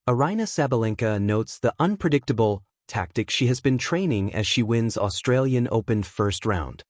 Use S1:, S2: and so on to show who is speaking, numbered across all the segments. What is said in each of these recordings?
S1: Aryna Sabalenka notes the unpredictable tactic she has been training as she wins Australian Open first round.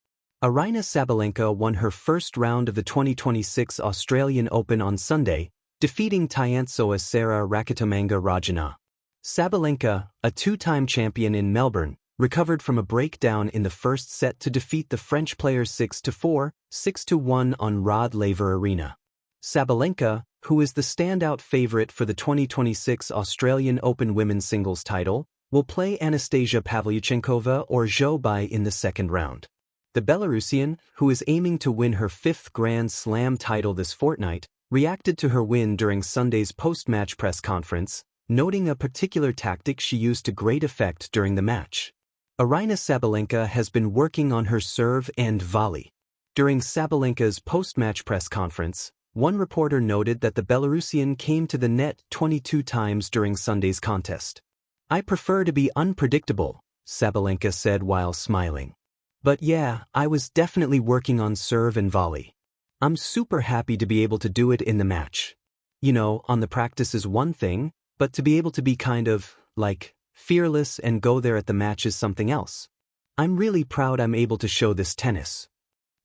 S1: Aryna Sabalenka won her first round of the 2026 Australian Open on Sunday, defeating Tyansoa Sarah Rakitomanga Rajana. Sabalenka, a two-time champion in Melbourne, recovered from a breakdown in the first set to defeat the French player 6-4, 6-1 on Rod Laver Arena. Sabalenka, who is the standout favorite for the 2026 Australian Open women's singles title, will play Anastasia Pavlyuchenkova or Zhou Bai in the second round. The Belarusian, who is aiming to win her fifth Grand Slam title this fortnight, reacted to her win during Sunday's post-match press conference, noting a particular tactic she used to great effect during the match. Aryna Sabalenka has been working on her serve and volley. During Sabalenka's post-match press conference, one reporter noted that the Belarusian came to the net 22 times during Sunday's contest. "I prefer to be unpredictable," Sabalenka said while smiling. "But yeah, I was definitely working on serve and volley. I'm super happy to be able to do it in the match. You know, on the practice is one thing, but to be able to be kind of, like, fearless and go there at the match is something else. I'm really proud I'm able to show this tennis."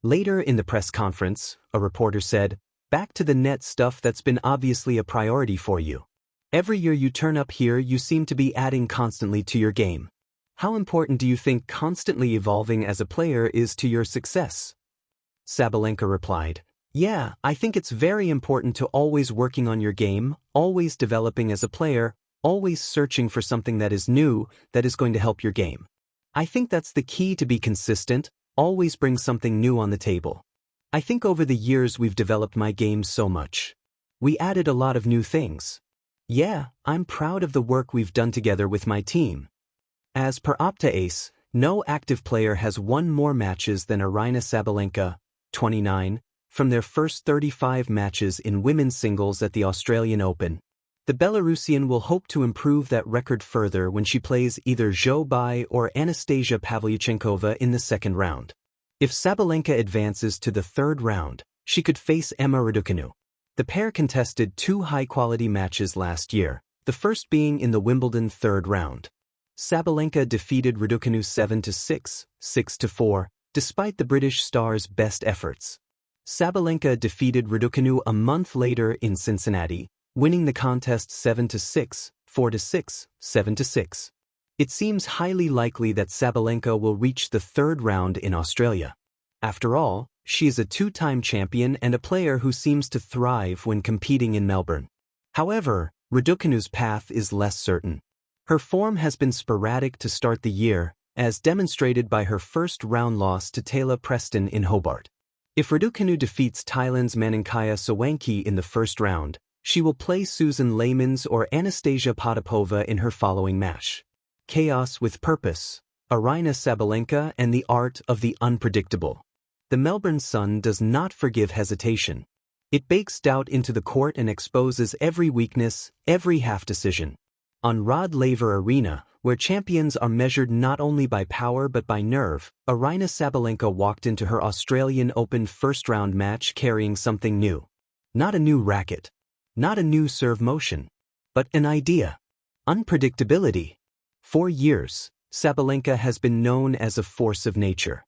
S1: Later in the press conference, a reporter said, "Back to the net stuff that's been obviously a priority for you. Every year you turn up here you seem to be adding constantly to your game. How important do you think constantly evolving as a player is to your success?" Sabalenka replied, "Yeah, I think it's very important to always working on your game, always developing as a player, always searching for something that is new, that is going to help your game. I think that's the key to be consistent, always bring something new on the table. I think over the years we've developed my game so much. We added a lot of new things. Yeah, I'm proud of the work we've done together with my team." As per Opta Ace, no active player has won more matches than Aryna Sabalenka, 29, from their first 35 matches in women's singles at the Australian Open. The Belarusian will hope to improve that record further when she plays either Zhou Bai or Anastasia Pavlyuchenkova in the second round. If Sabalenka advances to the third round, she could face Emma Raducanu. The pair contested two high-quality matches last year, the first being in the Wimbledon third round. Sabalenka defeated Raducanu 7-6, 6-4, despite the British star's best efforts. Sabalenka defeated Raducanu a month later in Cincinnati, winning the contest 7-6, 4-6, 7-6. It seems highly likely that Sabalenka will reach the third round in Australia. After all, she is a two-time champion and a player who seems to thrive when competing in Melbourne. However, Raducanu's path is less certain. Her form has been sporadic to start the year, as demonstrated by her first-round loss to Taylor Preston in Hobart. If Raducanu defeats Thailand's Maninkaya Sawanki in the first round, she will play Susan Leymans or Anastasia Potapova in her following match. Chaos with Purpose, Aryna Sabalenka and the Art of the Unpredictable. The Melbourne Sun does not forgive hesitation. It bakes doubt into the court and exposes every weakness, every half-decision. On Rod Laver Arena, where champions are measured not only by power but by nerve, Aryna Sabalenka walked into her Australian Open first-round match carrying something new. Not a new racket. Not a new serve motion. But an idea. Unpredictability. For years, Sabalenka has been known as a force of nature.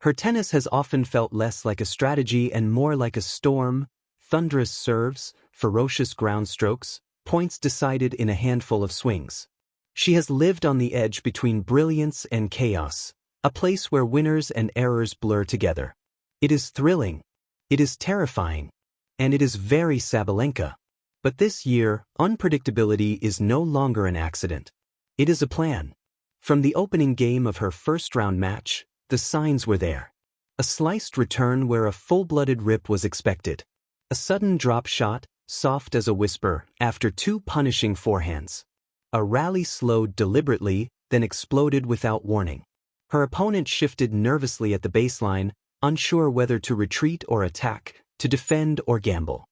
S1: Her tennis has often felt less like a strategy and more like a storm, thunderous serves, ferocious ground strokes, points decided in a handful of swings. She has lived on the edge between brilliance and chaos, a place where winners and errors blur together. It is thrilling, it is terrifying, and it is very Sabalenka. But this year, unpredictability is no longer an accident. It is a plan. From the opening game of her first-round match, the signs were there. A sliced return where a full-blooded rip was expected. A sudden drop shot, soft as a whisper, after two punishing forehands. A rally slowed deliberately, then exploded without warning. Her opponent shifted nervously at the baseline, unsure whether to retreat or attack, to defend or gamble.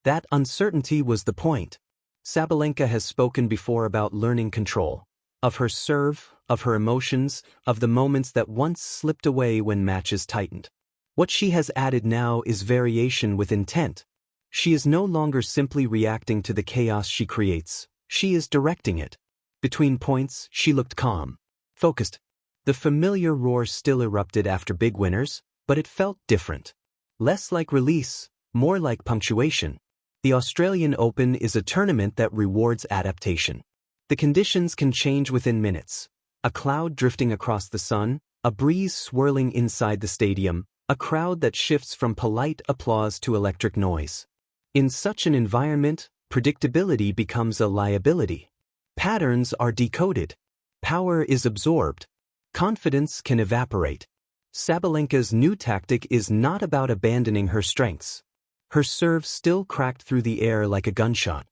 S1: That uncertainty was the point. Sabalenka has spoken before about learning control. Of her serve, of her emotions, of the moments that once slipped away when matches tightened. What she has added now is variation with intent. She is no longer simply reacting to the chaos she creates. She is directing it. Between points, she looked calm, focused. The familiar roar still erupted after big winners, but it felt different. Less like release, more like punctuation. The Australian Open is a tournament that rewards adaptation. The conditions can change within minutes. A cloud drifting across the sun, a breeze swirling inside the stadium, a crowd that shifts from polite applause to electric noise. In such an environment, predictability becomes a liability. Patterns are decoded. Power is absorbed. Confidence can evaporate. Sabalenka's new tactic is not about abandoning her strengths. Her serve still cracked through the air like a gunshot.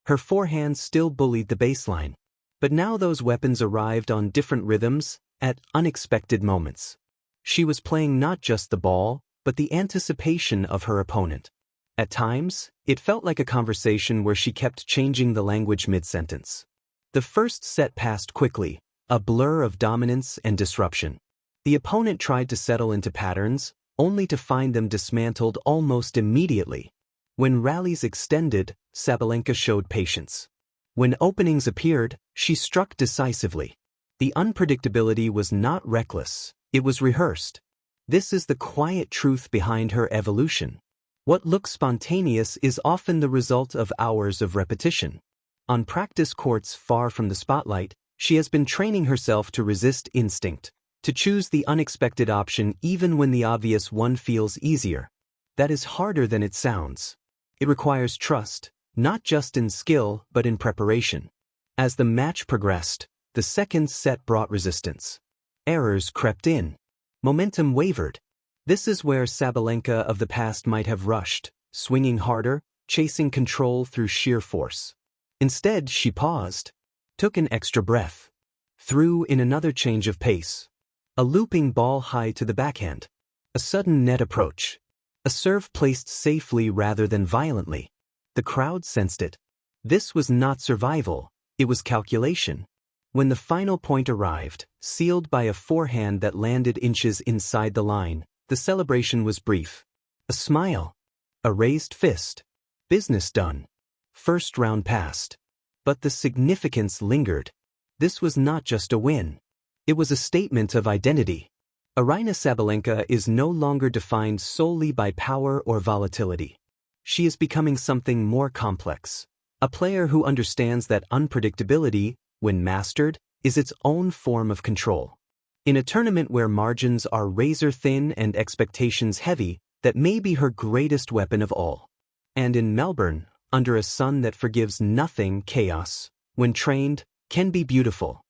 S1: Her forehand still bullied the baseline. But now those weapons arrived on different rhythms, at unexpected moments. She was playing not just the ball, but the anticipation of her opponent. At times, it felt like a conversation where she kept changing the language mid-sentence. The first set passed quickly, a blur of dominance and disruption. The opponent tried to settle into patterns, only to find them dismantled almost immediately. When rallies extended, Sabalenka showed patience. When openings appeared, she struck decisively. The unpredictability was not reckless, it was rehearsed. This is the quiet truth behind her evolution. What looks spontaneous is often the result of hours of repetition. On practice courts far from the spotlight, she has been training herself to resist instinct, to choose the unexpected option even when the obvious one feels easier. That is harder than it sounds. It requires trust, not just in skill but in preparation. As the match progressed, the second set brought resistance. Errors crept in. Momentum wavered. This is where Sabalenka of the past might have rushed, swinging harder, chasing control through sheer force. Instead, she paused, took an extra breath, threw in another change of pace. A looping ball high to the backhand. A sudden net approach. A serve placed safely rather than violently. The crowd sensed it. This was not survival, it was calculation. When the final point arrived, sealed by a forehand that landed inches inside the line, the celebration was brief. A smile. A raised fist. Business done. First round passed. But the significance lingered. This was not just a win. It was a statement of identity. Aryna Sabalenka is no longer defined solely by power or volatility. She is becoming something more complex. A player who understands that unpredictability, when mastered, is its own form of control. In a tournament where margins are razor-thin and expectations heavy, that may be her greatest weapon of all. And in Melbourne, under a sun that forgives nothing, chaos, when trained, can be beautiful.